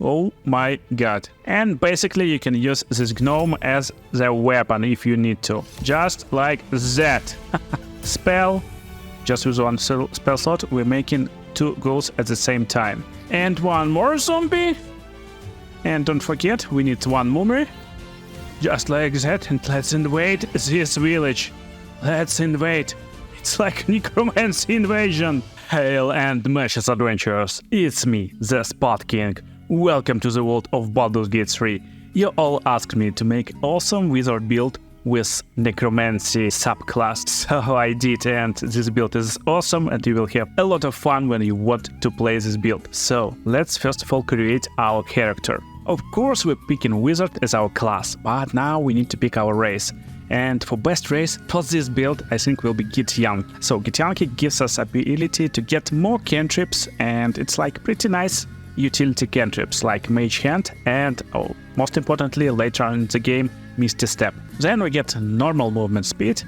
Oh my god. And basically you can use this gnome as the weapon if you need to. Just like that. Spell. Just use one spell slot. We're making 2 goals at the same time. And 1 more zombie. And don't forget, we need 1 mummy. Just like that. And let's invade this village. Let's invade. It's like Necromancy invasion. Hail and matches adventurers. It's me, the Spud King. Welcome to the world of Baldurs Gate 3. You all asked me to make awesome wizard build with Necromancy subclass, so I did, and this build is awesome and you will have a lot of fun when you want to play this build. So let's first of all create our character. Of course we're picking wizard as our class, but now we need to pick our race. And for best race for this build, I think will be Githyanki. So Githyanki gives us ability to get more cantrips, and it's like pretty nice utility cantrips like Mage Hand and, most importantly, later on in the game, Misty Step. Then we get normal movement speed,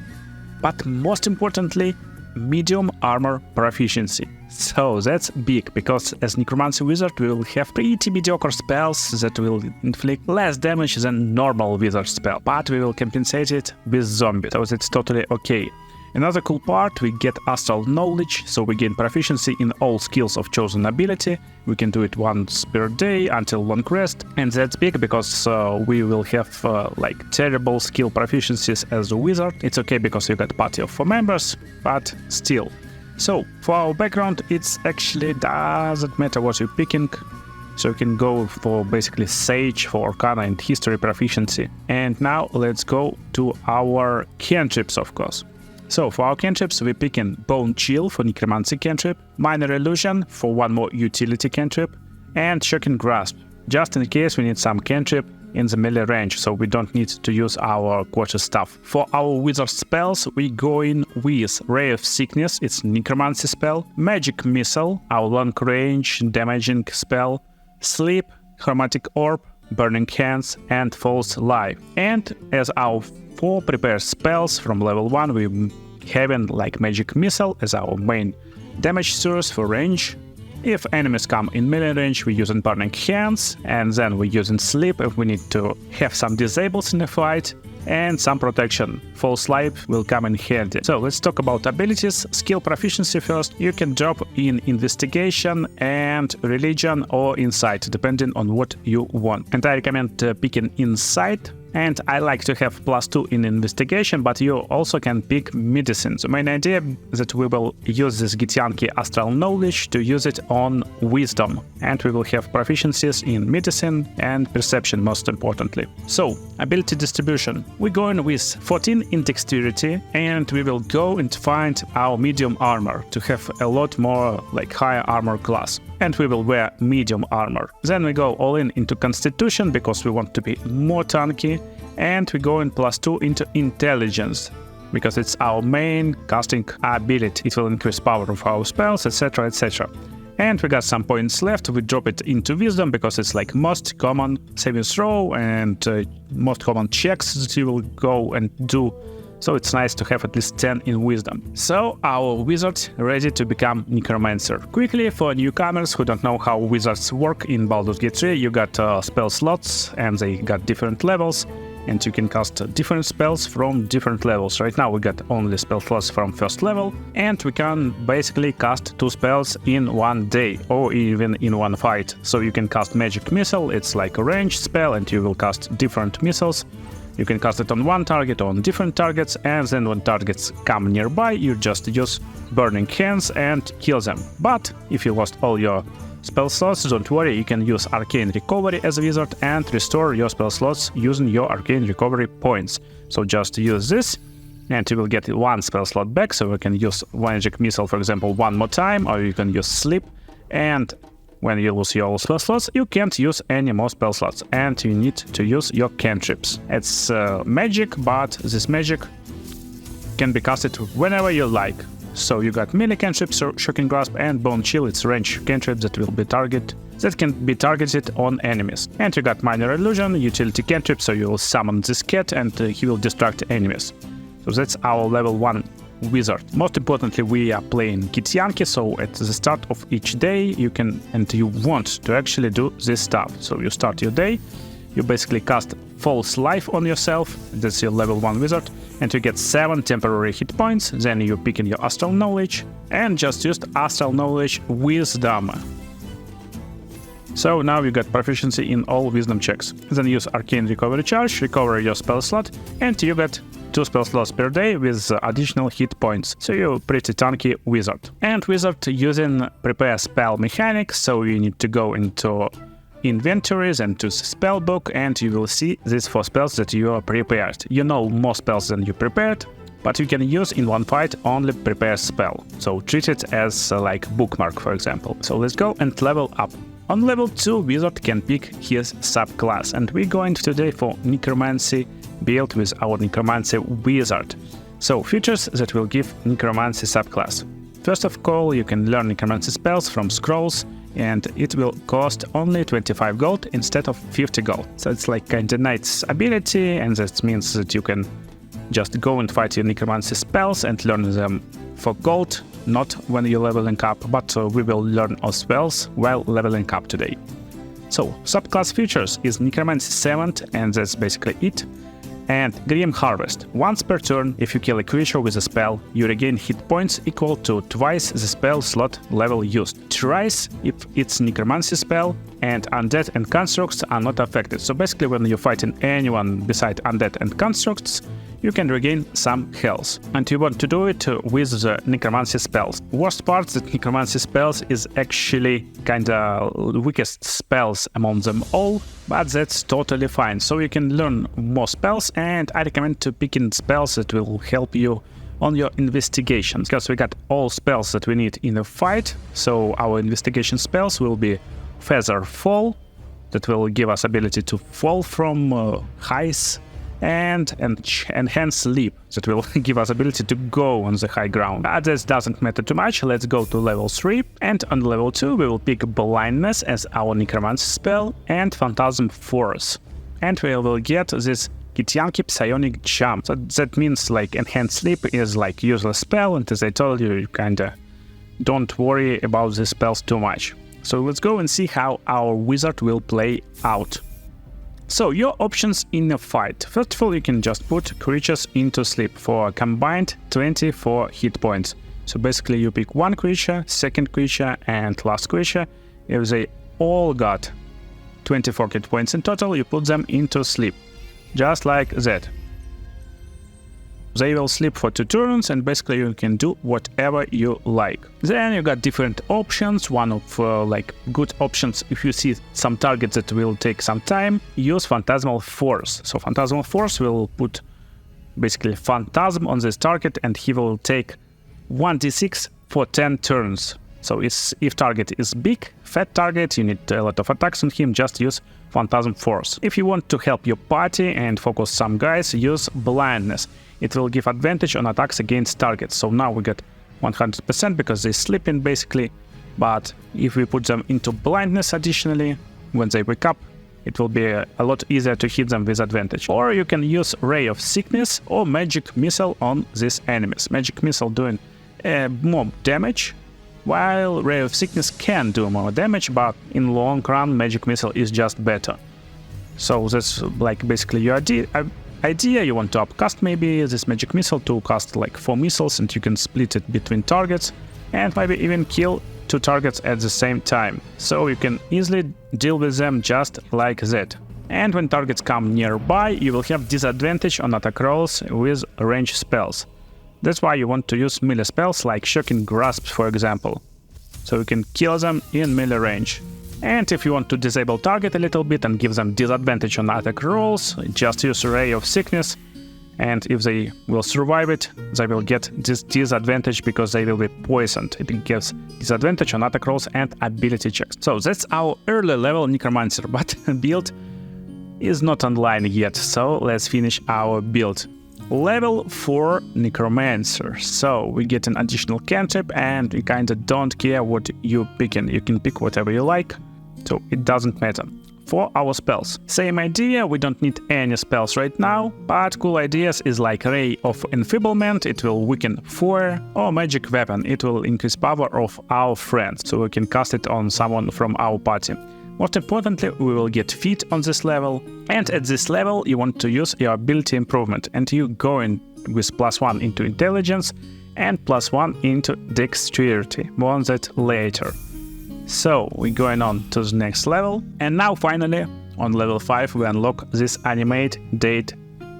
but most importantly, medium armor proficiency. So that's big, because as Necromancy wizard we will have pretty mediocre spells that will inflict less damage than normal wizard spell, but we will compensate it with zombies, so that's totally okay. Another cool part, we get astral knowledge, so we gain proficiency in all skills of chosen ability. We can do it once per day until long rest, and that's big because we will have like terrible skill proficiencies as a wizard. It's okay because you got party of 4 members, but still. So for our background, it's actually doesn't matter what you're picking. So you can go for basically Sage, for Arcana and History proficiency. And now let's go to our cantrips, of course. So for our cantrips, we're picking Bone Chill for Necromancy cantrip, Minor Illusion for 1 more utility cantrip, and Shocking Grasp, just in case we need some cantrip in the melee range, so we don't need to use our quarter staff. For our wizard spells, we go in with Ray of Sickness, it's Necromancy spell, Magic Missile, our long range damaging spell, Sleep, Chromatic Orb, Burning Hands, and False Life. And as our 4 prepared spells from level 1, we having like Magic Missile as our main damage source for range. If enemies come in melee range, we're using Burning Hands, and then we're using Sleep if we need to have some disables in the fight, and some protection. False Life will come in handy. So let's talk about abilities. Skill proficiency first. You can drop in Investigation and Religion or Insight, depending on what you want. And I recommend picking Insight. And I like to have +2 in Investigation, but you also can pick Medicine. The main idea that we will use this Githyanki Astral Knowledge to use it on Wisdom, and we will have proficiencies in Medicine and Perception most importantly. So, ability distribution. We're going with 14 in Dexterity, and we will go and find our medium armor to have a lot more like higher armor class. And we will wear medium armor. Then we go all in into Constitution because we want to be more tanky, and we go in +2 into Intelligence because it's our main casting ability. It will increase power of our spells, etc, etc. And we got some points left. We drop it into Wisdom because it's like most common saving throw and most common checks that you will go and do. So it's nice to have at least 10 in Wisdom. So our wizard ready to become Necromancer. Quickly, for newcomers who don't know how wizards work in Baldur's Gate 3, you got spell slots and they got different levels, and you can cast different spells from different levels. Right now we got only spell slots from 1st level, and we can basically cast 2 spells in 1 day or even in 1 fight. So you can cast Magic Missile, it's like a ranged spell and you will cast different missiles. You can cast it on 1 target or on different targets, and then when targets come nearby, you just use Burning Hands and kill them. But if you lost all your spell slots, don't worry, you can use Arcane Recovery as a wizard and restore your spell slots using your Arcane Recovery points. So just use this, and you will get 1 spell slot back, so you can use Magic Missile, for example, 1 more time, or you can use Sleep, and when you lose your spell slots, you can't use any more spell slots, and you need to use your cantrips. It's magic, but this magic can be casted whenever you like. So you got melee cantrips, Shocking Grasp, and Bone Chill, it's range cantrips that can be targeted on enemies. And you got Minor Illusion, utility cantrip, so you will summon this cat and he will distract enemies. So that's our level 1 wizard. Most importantly, we are playing Githyanki, so at the start of each day you can and you want to actually do this stuff. So you start your day, you basically cast False Life on yourself, that's your level 1 wizard, and you get 7 temporary hit points. Then you pick in your Astral Knowledge and just use Astral Knowledge Wisdom. So now you got proficiency in all wisdom checks. Then use Arcane Recovery Charge, recover your spell slot, and you get 2 spell slots per day with additional hit points. So you're pretty tanky wizard. And wizard using prepare spell mechanics, so you need to go into inventories and to spell book, and you will see these 4 spells that you are prepared. You know more spells than you prepared, but you can use in one fight only prepare spell. So treat it as like bookmark, for example. So let's go and level up. On level 2, wizard can pick his subclass, and we're going today for Necromancy build with our Necromancy wizard. So features that will give Necromancy subclass. First of all, you can learn Necromancy spells from scrolls, and it will cost only 25 gold instead of 50 gold. So it's like kinda knight's ability, and that means that you can just go and fight your Necromancy spells and learn them for gold, not when you're leveling up, but we will learn all spells while leveling up today. So, subclass features is Necromancy 7th, and that's basically it. And Grim Harvest. Once per turn, if you kill a creature with a spell, you regain hit points equal to twice the spell slot level used. Thrice if it's Necromancy spell, and undead and constructs are not affected. So basically when you're fighting anyone beside undead and constructs, you can regain some health. And you want to do it with the Necromancy spells. Worst part that Necromancy spells is actually kinda weakest spells among them all, but that's totally fine. So you can learn more spells, and I recommend to picking spells that will help you on your investigations, because we got all spells that we need in a fight. So our investigation spells will be Feather Fall, that will give us ability to fall from heights, and Enhance Leap, that will give us ability to go on the high ground. This doesn't matter too much. Let's go to level 3, and on level 2 we will pick Blindness as our Necromancy spell and Phantasm Force, and we will get this Githyanki Psionic Jump. So that means like Enhanced Sleep is like useless spell, and as I told you, you kinda don't worry about these spells too much. So let's go and see how our wizard will play out. So your options in a fight. First of all, you can just put creatures into sleep for a combined 24 hit points. So basically you pick one creature, second creature, and last creature. If they all got 24 hit points in total, you put them into sleep. Just like that. They will sleep for 2 turns, and basically you can do whatever you like. Then you got different options. One of like good options, if you see some targets that will take some time, use Phantasmal Force. So Phantasmal Force will put basically Phantasm on this target, and he will take 1d6 for 10 turns. So if target is big, fat target, you need a lot of attacks on him, just use Phantasm Force. If you want to help your party and focus some guys, use Blindness. It will give advantage on attacks against targets. So now we get 100% because they're sleeping basically, but if we put them into Blindness additionally, when they wake up, it will be a lot easier to hit them with advantage. Or you can use Ray of Sickness or Magic Missile on these enemies. Magic Missile doing more damage, while Ray of Sickness can do more damage, but in long run Magic Missile is just better. So that's like basically your idea. You want to upcast maybe this Magic Missile to cast like 4 missiles, and you can split it between targets and maybe even kill 2 targets at the same time. So you can easily deal with them just like that. And when targets come nearby, you will have disadvantage on attack rolls with range spells. That's why you want to use melee spells like Shocking Grasp, for example. So you can kill them in melee range. And if you want to disable target a little bit and give them disadvantage on attack rolls, just use Ray of Sickness, and if they will survive it, they will get this disadvantage because they will be poisoned. It gives disadvantage on attack rolls and ability checks. So that's our early level Necromancer, but build is not online yet, so let's finish our build. Level 4 Necromancer. So we get an additional cantrip, and we kinda don't care what you picking. You can pick whatever you like, so it doesn't matter. For our spells, same idea, we don't need any spells right now, but cool ideas is like Ray of Enfeeblement, it will weaken 4, or Magic Weapon, it will increase power of our friends, so we can cast it on someone from our party. Most importantly, we will get feet on this level, and at this level you want to use your ability improvement, and you go in with +1 into intelligence and +1 into dexterity. More on that later. So we're going on to the next level, and now finally on level 5 we unlock this animate date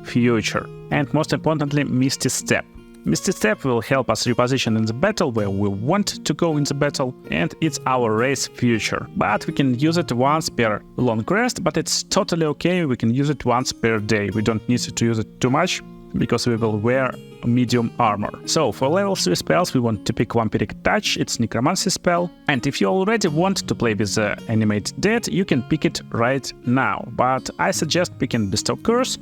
future, and most importantly Misty Step. Misty Step will help us reposition in the battle where we want to go in the battle, and it's our race future. But we can use it once per long rest, but it's totally okay, we can use it once per day. We don't need to use it too much, because we will wear medium armor. So for level 3 spells we want to pick Vampiric Touch, it's Necromancy spell, and if you already want to play with the Animate Dead, you can pick it right now, but I suggest picking Bestow Curse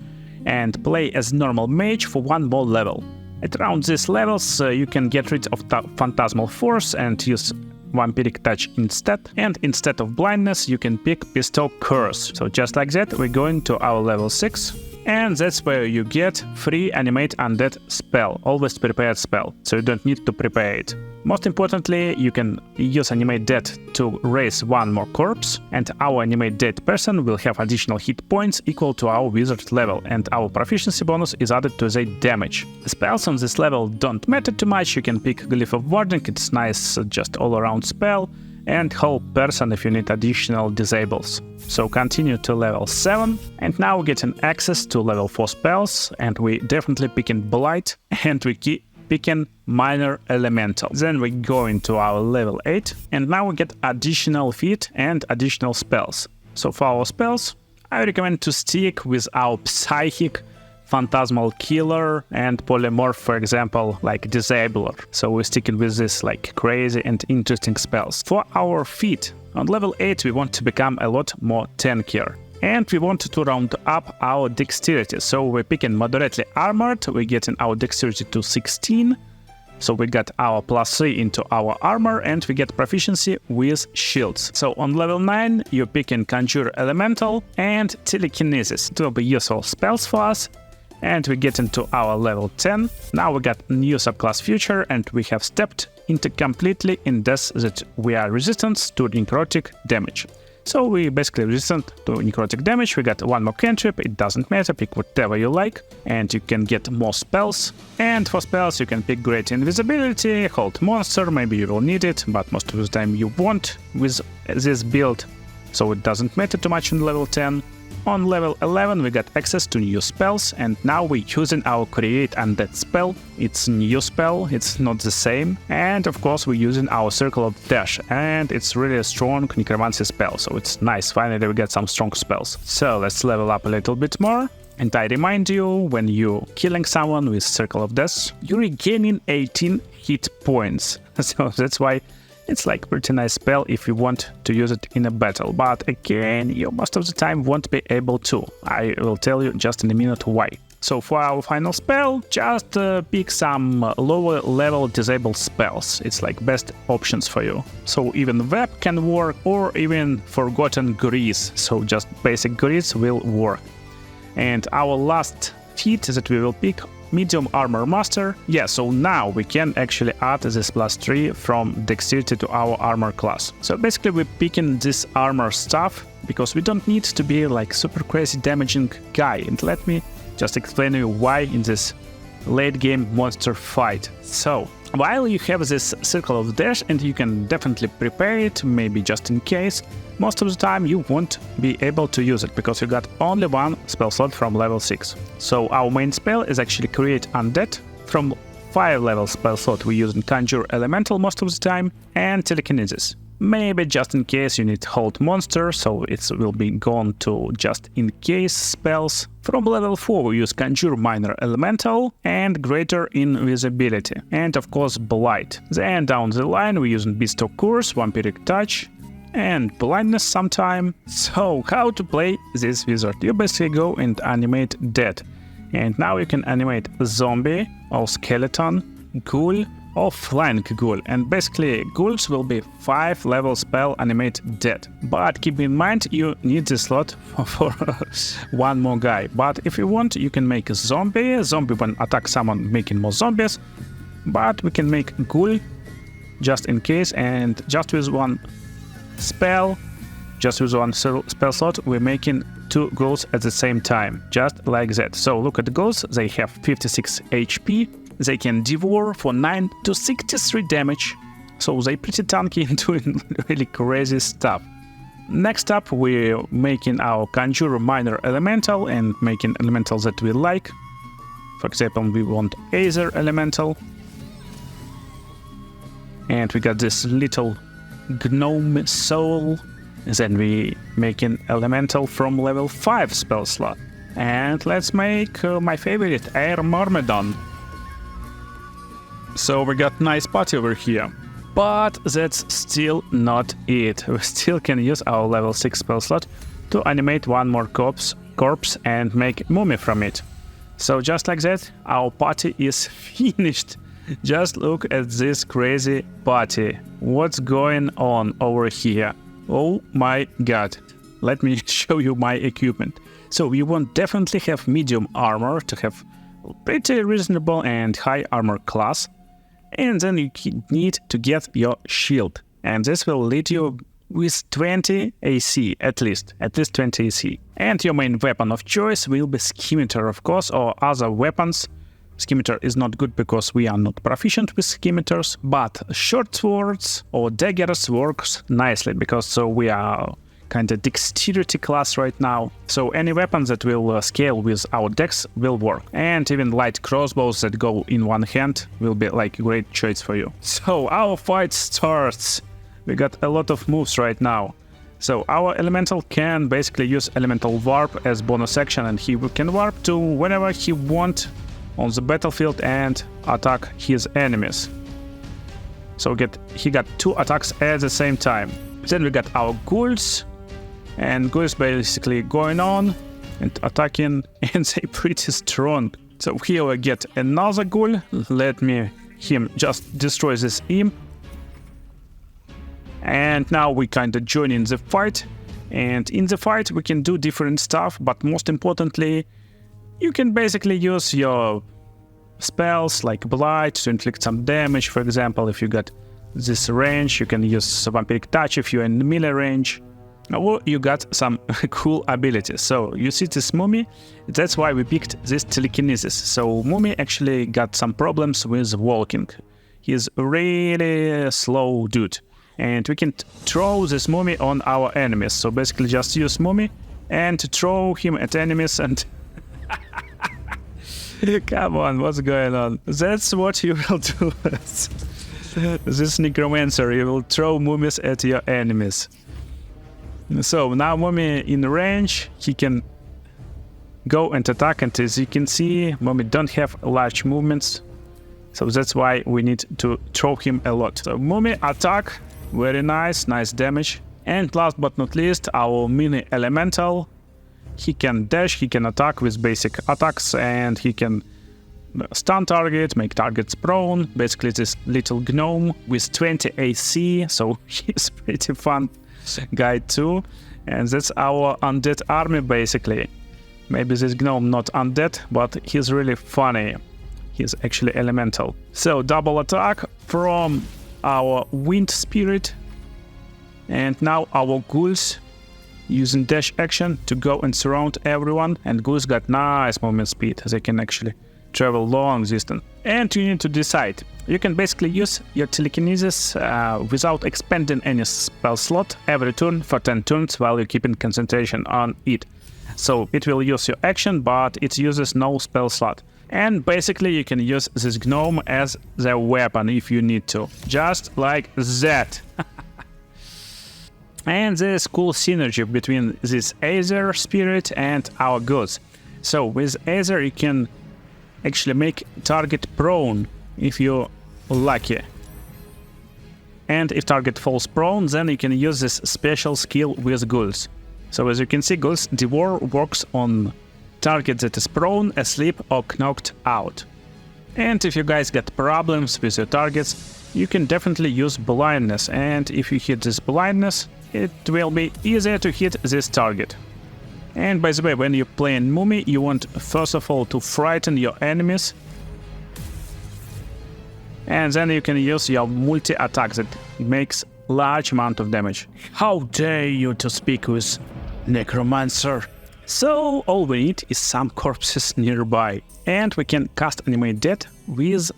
and play as normal mage for one more level. At around these levels you can get rid of Phantasmal Force and use Vampiric Touch instead, and instead of Blindness you can pick Bestow Curse. So just like that we're going to our level 6. And that's where you get free Animate Undead spell, always prepared spell, so you don't need to prepare it. Most importantly, you can use Animate Dead to raise one more corpse, and our Animate Dead person will have additional hit points equal to our wizard level, and our proficiency bonus is added to the damage. Spells on this level don't matter too much, you can pick Glyph of Warding, it's nice just all-around spell, and Whole Person if you need additional disables. So continue to level 7, and now we're getting access to level 4 spells, and we definitely picking Blight, and we keep picking Minor Elemental. Then we go into our level 8, and now we get additional feat and additional spells. So for our spells, I recommend to stick with our Psychic, Phantasmal Killer, and Polymorph, for example, like Disabler. So we're sticking with this like crazy and interesting spells. For our feat, on level 8 we want to become a lot more tankier. And we want to round up our dexterity. So we're picking Moderately Armored, we're getting our dexterity to 16. So we got our +3 into our armor, and we get proficiency with shields. So on level 9 you're picking Conjure Elemental and Telekinesis. It will be useful spells for us. And we get into our level 10. Now we got new subclass future, and we have stepped into completely in death that we are resistant to necrotic damage. So we basically resistant to necrotic damage. We got one more cantrip, it doesn't matter, pick whatever you like, and you can get more spells. And for spells you can pick Great Invisibility, Hold Monster, maybe you will need it, but most of the time you won't with this build, so it doesn't matter too much in level 10. On level 11 we got access to new spells, and now we're using our Create Undead spell. It's a new spell, it's not the same, and of course we're using our Circle of Dash, and it's really a strong Necromancy spell, so it's nice, finally we get some strong spells. So let's level up a little bit more. And I remind you, when you're killing someone with Circle of Death, you're regaining 18 hit points, so that's why it's like pretty nice spell if you want to use it in a battle, but again, you most of the time won't be able to. I will tell you just in a minute why. So for our final spell, just pick some lower level disabled spells. It's like best options for you. So even Web can work, or even Forgotten Grease, so just basic Grease will work. And our last feat that we will pick, Medium Armor Master. Yeah, so now we can actually add this +3 from Dexterity to our armor class. So basically we're picking this armor stuff because we don't need to be like super crazy damaging guy. And let me just explain to you why in this late game monster fight. So while you have this Circle of Dash, and you can definitely prepare it, maybe just in case, most of the time you won't be able to use it because you got only one spell slot from level 6. So our main spell is actually Create Undead. From 5 level spell slot we're using Conjure Elemental most of the time, and Telekinesis. Maybe just in case you need Hold Monster, so it will be gone to just in case spells. From level 4 we use Conjure Minor Elemental and Greater Invisibility, and of course Blight. Then down the line we're using Bestow Curse, Vampiric Touch, and Blindness sometime. So how to play this wizard? You basically go and animate Dead, and now you can animate Zombie or Skeleton, Ghoul of Flying Ghoul, and basically ghouls will be 5 level spell animate dead. But keep in mind you need this slot for one more guy. But if you want, you can make a zombie. Zombie when attack someone making more zombies. But we can make ghoul just in case, and just with one spell, just with one spell slot, we're making 2 ghouls at the same time, just like that. So look at the ghouls, they have 56 HP, they can devour for 9 to 63 damage, so they're pretty tanky and doing really crazy stuff. Next up, we're making our Conjurer Minor Elemental and making elementals that we like. For example, we want Aether Elemental. And we got this little gnome soul. Then we make an elemental from level 5 spell slot. And let's make my favorite, Air Myrmidon. So we got nice party over here. But that's still not it. We still can use our level 6 spell slot to animate one more corpse and make mummy from it. So just like that, our party is finished. Just look at this crazy party. What's going on over here? Oh my god. Let me show you my equipment. So you won't definitely have medium armor to have pretty reasonable and high armor class. And then you need to get your shield. And this will lead you with 20 AC at least 20 AC. And your main weapon of choice will be Scimitar, of course, or other weapons. Scimitar is not good because we are not proficient with scimitars, but short swords or daggers works nicely because so we are kind of dexterity class right now. So any weapons that will scale with our dex will work. And even light crossbows that go in one hand will be like a great choice for you. So our fight starts. We got a lot of moves right now. So our elemental can basically use elemental warp as bonus action, and he can warp to whenever he wants on the battlefield and attack his enemies. So he got 2 attacks at the same time. Then we got our ghouls, and ghouls basically going on and attacking, and they're pretty strong. So here we get another ghoul. Let him just destroy this imp. And now we kind of join in the fight. And in the fight we can do different stuff, but most importantly, you can basically use your spells like Blight to inflict some damage. For example, if you got this range, you can use Vampiric Touch if you're in the melee range. Or you got some cool abilities. So you see this mummy, that's why we picked this telekinesis. So mummy actually got some problems with walking. He's a really slow dude. And we can throw this mummy on our enemies. So basically just use mummy and throw him at enemies and come on, what's going on? That's what you will do. This necromancer, you will throw mummies at your enemies. So now mummy in range, he can go and attack, and as you can see, mummy don't have large movements. So that's why we need to throw him a lot. So mummy attack, very nice damage. And last but not least, our mini elemental. He can dash, he can attack with basic attacks, and he can stun target, make targets prone. Basically this little gnome with 20 AC, so he's pretty fun guy too. And that's our undead army basically. Maybe this gnome not undead, but he's really funny. He's actually elemental. So double attack from our wind spirit. And now our ghouls using dash action to go and surround everyone, and ghouls got nice movement speed. They can actually travel long distance. And you need to decide. You can basically use your telekinesis without expending any spell slot every turn for 10 turns while you're keeping concentration on it. So it will use your action, but it uses no spell slot. And basically you can use this gnome as the weapon if you need to. Just like that. And there's cool synergy between this Aether spirit and our ghouls. So with Aether you can actually make target prone if you're lucky. And if target falls prone, then you can use this special skill with ghouls. So as you can see, ghouls Devour works on target that is prone, asleep or knocked out. And if you guys get problems with your targets, you can definitely use blindness, and if you hit this blindness, it will be easier to hit this target. And by the way, when you're playing Mummy, you want first of all to frighten your enemies, and then you can use your multi-attack that makes large amount of damage. How dare you to speak with Necromancer? So all we need is some corpses nearby, and we can cast Animate Death with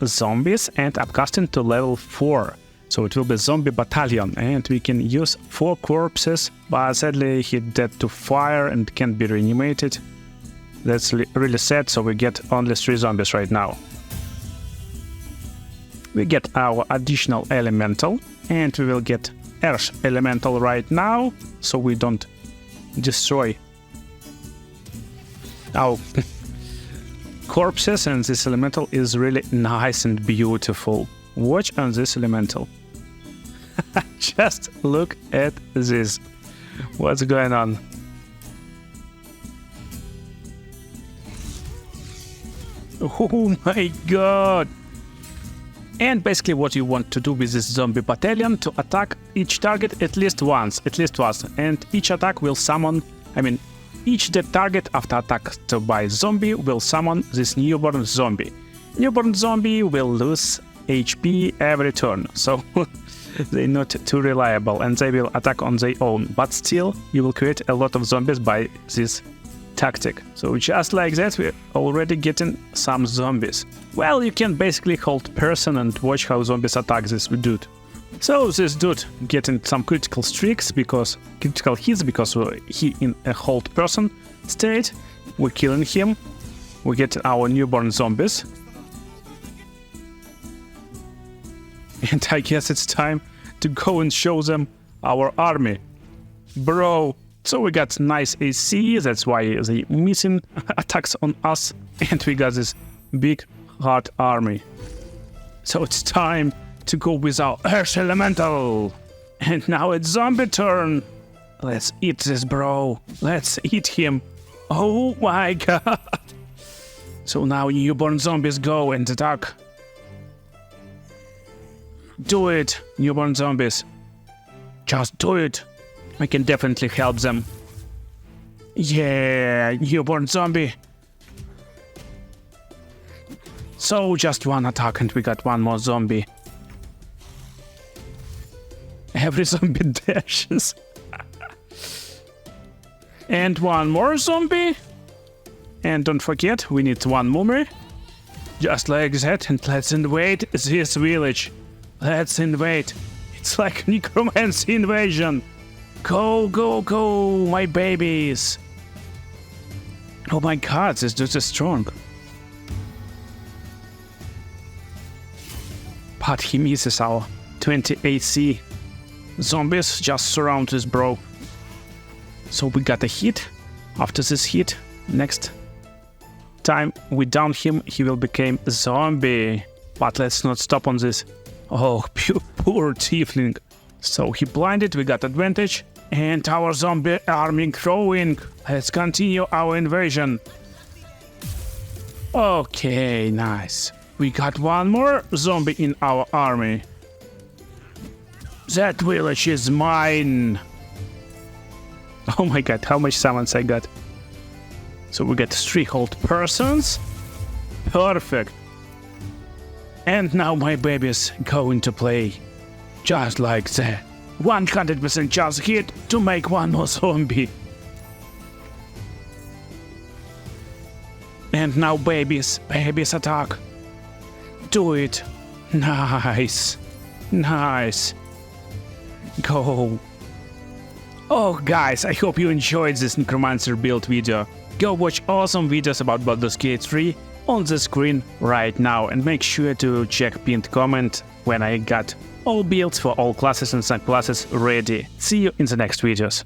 zombies and upcasting to level 4. So it will be zombie battalion, and we can use 4 corpses, but sadly he dead to fire and can't be reanimated. That's really sad, so we get only 3 zombies right now. We get our additional elemental, and we will get Earth elemental right now, so we don't destroy our corpses, and this elemental is really nice and beautiful. Watch on this elemental. Just look at this. What's going on? Oh my god! And basically what you want to do with this zombie battalion to attack each target at least once, and each attack will summon, each dead target after attacked by zombie will summon this newborn zombie. Newborn zombie will lose HP every turn, so they're not too reliable and they will attack on their own, but still you will create a lot of zombies by this tactic. So just like that, we're already getting some zombies. Well, you can basically hold person and watch how zombies attack this dude. So this dude getting some critical hits because he in a hold person state. We're killing him. We get our newborn zombies. And I guess it's time to go and show them our army. Bro. So we got nice AC, that's why they missing attacks on us, and we got this big hard army. So it's time to go with our Earth Elemental. And now it's zombie turn. Let's eat this, bro. Let's eat him. Oh my god. So now newborn zombies go and attack. Do it, newborn zombies. Just do it. I can definitely help them. Yeah, newborn zombie. So just one attack and we got one more zombie. Every zombie dashes. And one more zombie. And don't forget, we need one mummy. Just like that, and let's invade this village. Let's invade. It's like Necromancy invasion. Go, go, go, my babies. Oh my god, this dude is strong. But he misses our 20 AC. Zombies just surround this bro. So we got a hit. After this hit, next time we down him, he will become a zombie. But let's not stop on this. Oh, poor tiefling. So he blinded, we got advantage. And our zombie army growing. Let's continue our invasion. Okay, nice. We got one more zombie in our army. That village is mine. Oh my god, how much summons I got. So we got 3 hold persons. Perfect. And now my babies go into play. Just like that. 100% chance hit to make one more zombie. And now babies attack. Do it. Nice. Nice. Go. Oh guys, I hope you enjoyed this Necromancer build video. Go watch awesome videos about Baldurs Gate 3 on the screen right now, and make sure to check pinned comment when I got all builds for all classes and subclasses ready. See you in the next videos.